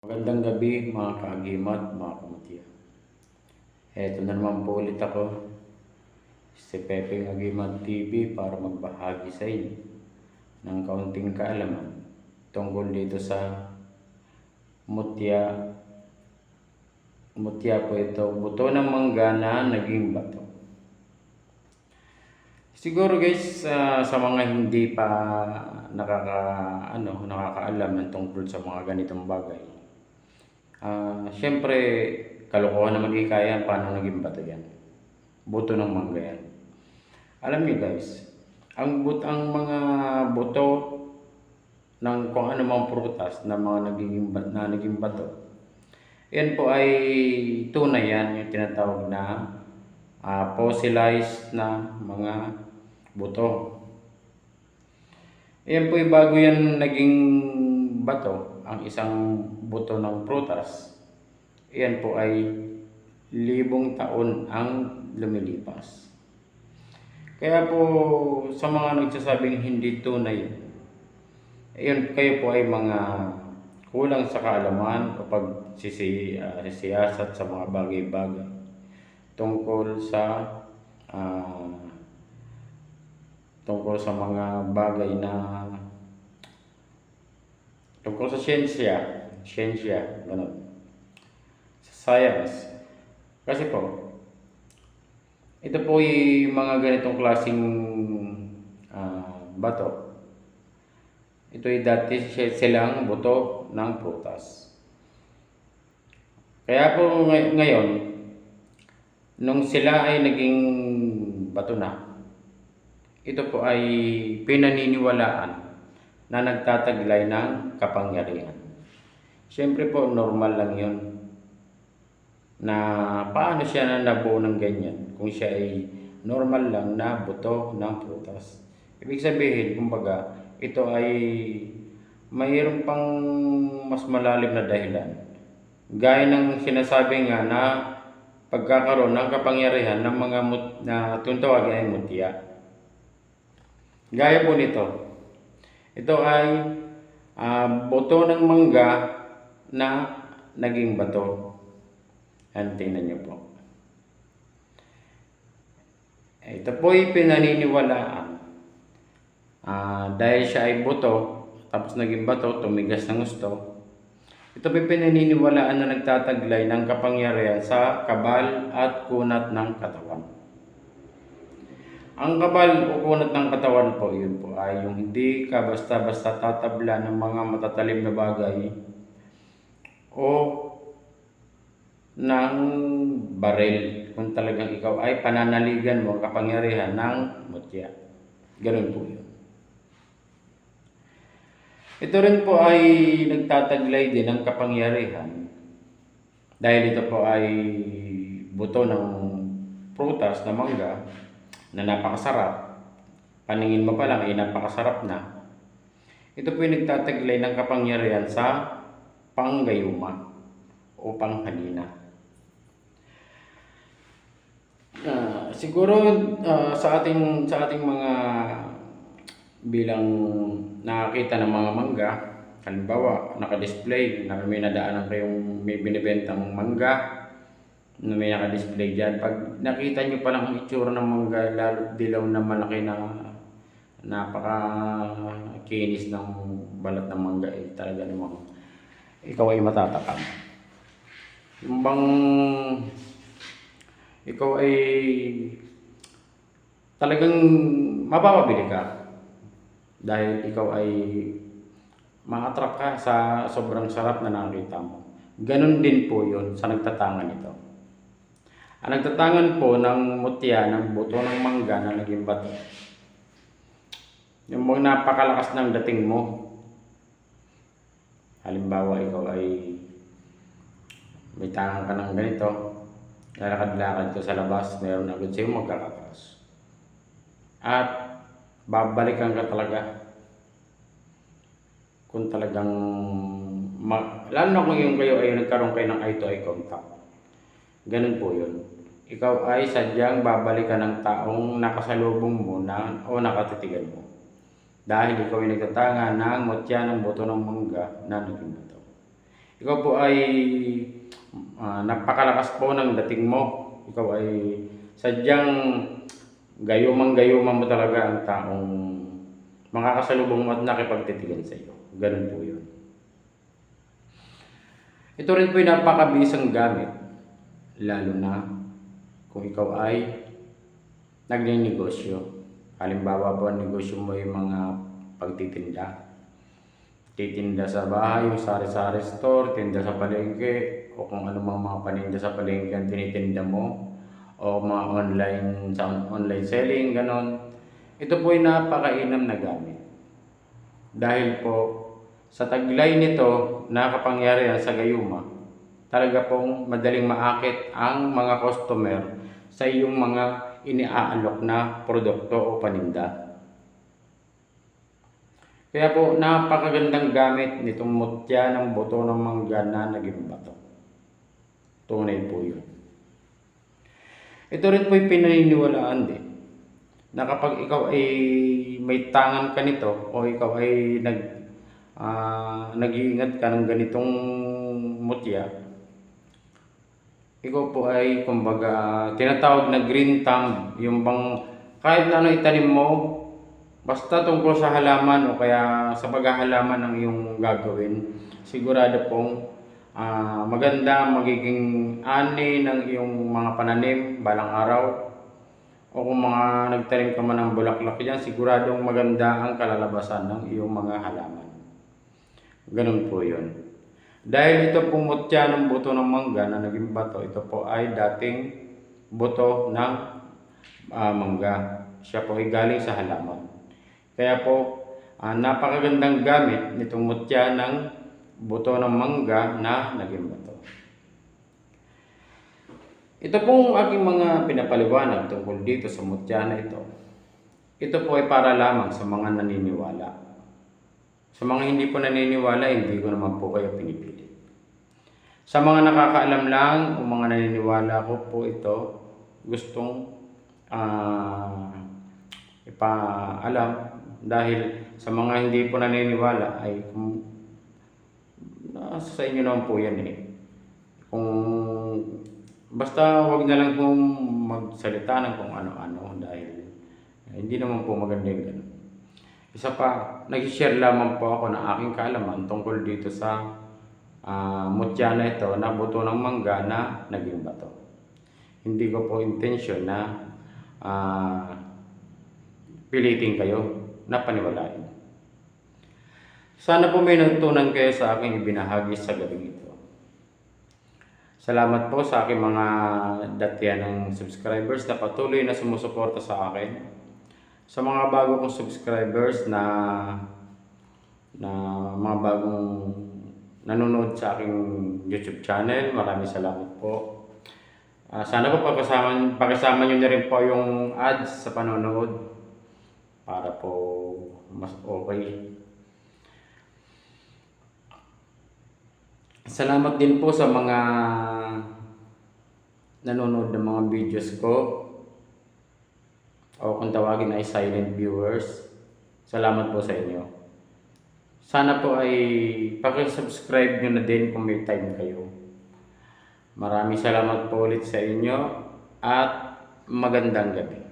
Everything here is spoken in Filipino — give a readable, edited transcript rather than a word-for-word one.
Magandang gabi mga kaagimat, mga kamutya. Eto na naman po ulit ako, si Pepeng Agimat TV para magbahagi sa inyo ng kaunting kaalaman tungkol dito sa mutya. Mutya po ito, buto ng mangga na naging bato. Siguro guys, sa mga hindi pa nakakaalam ng tungkol sa mga ganitong bagay. Siyempre, kalokohan naman kaya paano naging bato yan. Buto ng mangga yan. Alam niyo guys, ang mga buto ng kung ano mang prutas na mga naging bato, yan po ay tunay yan, yung tinatawag na fossilized na mga buto. Yan po ay bago yan naging bato, ang isang buto ng prutas, yan po ay libong taon ang lumilipas. Kaya po sa mga nagsasabing hindi tunay, ayun, kayo po ay mga kulang sa kaalaman o pagsisiyasat sa mga bagay-bagay tungkol sa mga bagay na tungkol sa siyensya, ganun, sa science. Kasi po, ito po yung mga ganitong klaseng bato. Ito ay dati silang buto ng prutas. Kaya po ngayon, nung sila ay naging bato na, ito po ay pinaniniwalaan na nagtataglay ng kapangyarihan. Siyempre po, normal lang yun na paano siya na nabuo ng ganyan kung siya ay normal lang na buto ng prutas. Ibig sabihin, kumbaga, ito ay mayroon pang mas malalim na dahilan. Gaya ng sinasabi nga na pagkakaroon ng kapangyarihan ng mga na tuntawagin ay mutya. Gaya po nito, ito ay buto ng mangga na naging bato. Yan, tingnan nyo po. Ito po ay pinaniniwalaan. Dahil siya ay buto, tapos naging bato, tumigas ng gusto. Ito po ay pinaniniwalaan na nagtataglay ng kapangyarihan sa kabal at kunat ng katawan. Ang kabal o kunat ng katawan po, yun po ay yung hindi ka basta-basta tatabla ng mga matatalim na bagay o ng baril kung talagang ikaw ay pananaligan mo ang kapangyarihan ng mutya. Ganun po yun. Ito rin po ay nagtataglay din ng kapangyarihan dahil ito po ay buto ng prutas na mangga na napakasarap. Paningin mo pa lang ay napakasarap na. Ito po ay nagtataglay ng kapangyarihan sa panggayuma o panghalina. Siguro sa ating mga bilang nakakita ng mga mangga, halimbawa naka-display na may nadaanan kayong may binibentang mangga na may naka-display dyan. Pag nakita nyo pa lang ang itsura ng mangga, lalo dilaw na malaki na napaka-kinis ng balat ng mangga, talaga namang ikaw ay matatakam. Yung bang ikaw ay talagang mapapabili ka dahil ikaw ay ma-attract ka sa sobrang sarap na nakita mo. Ganon din po yun sa nagtatangan ito. Ang nagtatangan po ng mutya, ng buto ng mangga na naging bato, yung mga napakalakas ng dating mo. Halimbawa, ikaw ay may tangan ka ng ganito, lalakad-lakad ka sa labas, mayroon agad sa'yo magkakakas. At babalikan ka talaga kung talagang lalo na kung yung kayo ay nagkaroon kayo ng eye-to-eye contact. Ganun po yun. Ikaw ay sadyang babalikan ng taong nakasalubong mo na o nakatitigan mo. Dahil ikaw ay nagtatanga ng mutya ng buto ng mangga na naging bato. ikaw po ay napakalakas po ng dating mo. Ikaw ay sadyang gayumang-gayuman mo talaga ang taong makakasalubong mo at nakipagtitigan sa iyo. Ganun po yun. Ito rin po yung napakabisang gamit, lalo na kung ikaw ay nagninegosyo. Halimbawa po, ang negosyo mo yung mga pagtitinda. Titinda sa bahay, yung sari-sari store, tinda sa palengke, o kung ano mga paninda sa palengke ang tinitinda mo, o mga online selling, ganon. Ito po ay napakainam na gamit. Dahil po, sa taglay nito, nakapangyarihan sa gayuma, talaga pong madaling maakit ang mga customer sa iyong mga iniaalok na produkto o paninda. Kaya po, napakagandang gamit nitong mutya ng buto ng mangga na naging bato. Tunay po yun. Ito rin po yung pinaniniwalaan din, na kapag ikaw ay may tangan ka nito, o ikaw ay nag-iingat ka ng ganitong mutya, ikaw po ay, kumbaga, tinatawag na green thumb, yung bang kahit na ano itanim mo, basta tungkol sa halaman o kaya sa paghahalaman ng iyong gagawin, sigurado pong maganda magiging ani ng iyong mga pananim balang araw. O kung mga nagtanim ka man ng bulaklak yan, siguradong maganda ang kalalabasan ng iyong mga halaman. Ganun po yun. Dahil ito pong mutya ng buto ng mangga na naging bato, ito po ay dating buto ng mangga. Siya po ay galing sa halaman. Kaya po, napakagandang gamit nitong mutya ng buto ng mangga na naging bato. Ito pong aking mga pinapaliwanag tungkol dito sa mutya na ito. Ito po ay para lamang sa mga naniniwala. Sa mga hindi po naniniwala, hindi ko naman po kayo pinipilit. Sa mga nakakaalam lang o mga naniniwala ko po ito, gustong ipaalam. Dahil sa mga hindi po naniniwala ay sa inyo naman po yan eh. Kung basta wag na lang kung magsalita ng kung ano-ano dahil hindi naman po maganda yung ganun. Isa pa, nag-share lamang po ako ng aking kaalaman tungkol dito sa mutya na ito na buto ng mangga na naging bato. Hindi ko po intention na pilitin kayo na paniwalain. Sana po may natutunan kayo sa aking ibinahagi sa gabing ito. Salamat po sa aking mga datiyan ng subscribers na patuloy na sumusuporta sa akin. Sa mga bago kong subscribers na mga bagong nanonood sa aking YouTube channel, maraming salamat po. Sana po pakisama nyo na rin po yung ads sa panonood para po mas okay. Salamat din po sa mga nanonood ng mga videos ko o kung tawagin ay silent viewers. Salamat po sa inyo. Sana po ay pakisubscribe nyo na din kung may time kayo. Maraming salamat po ulit sa inyo at magandang gabi.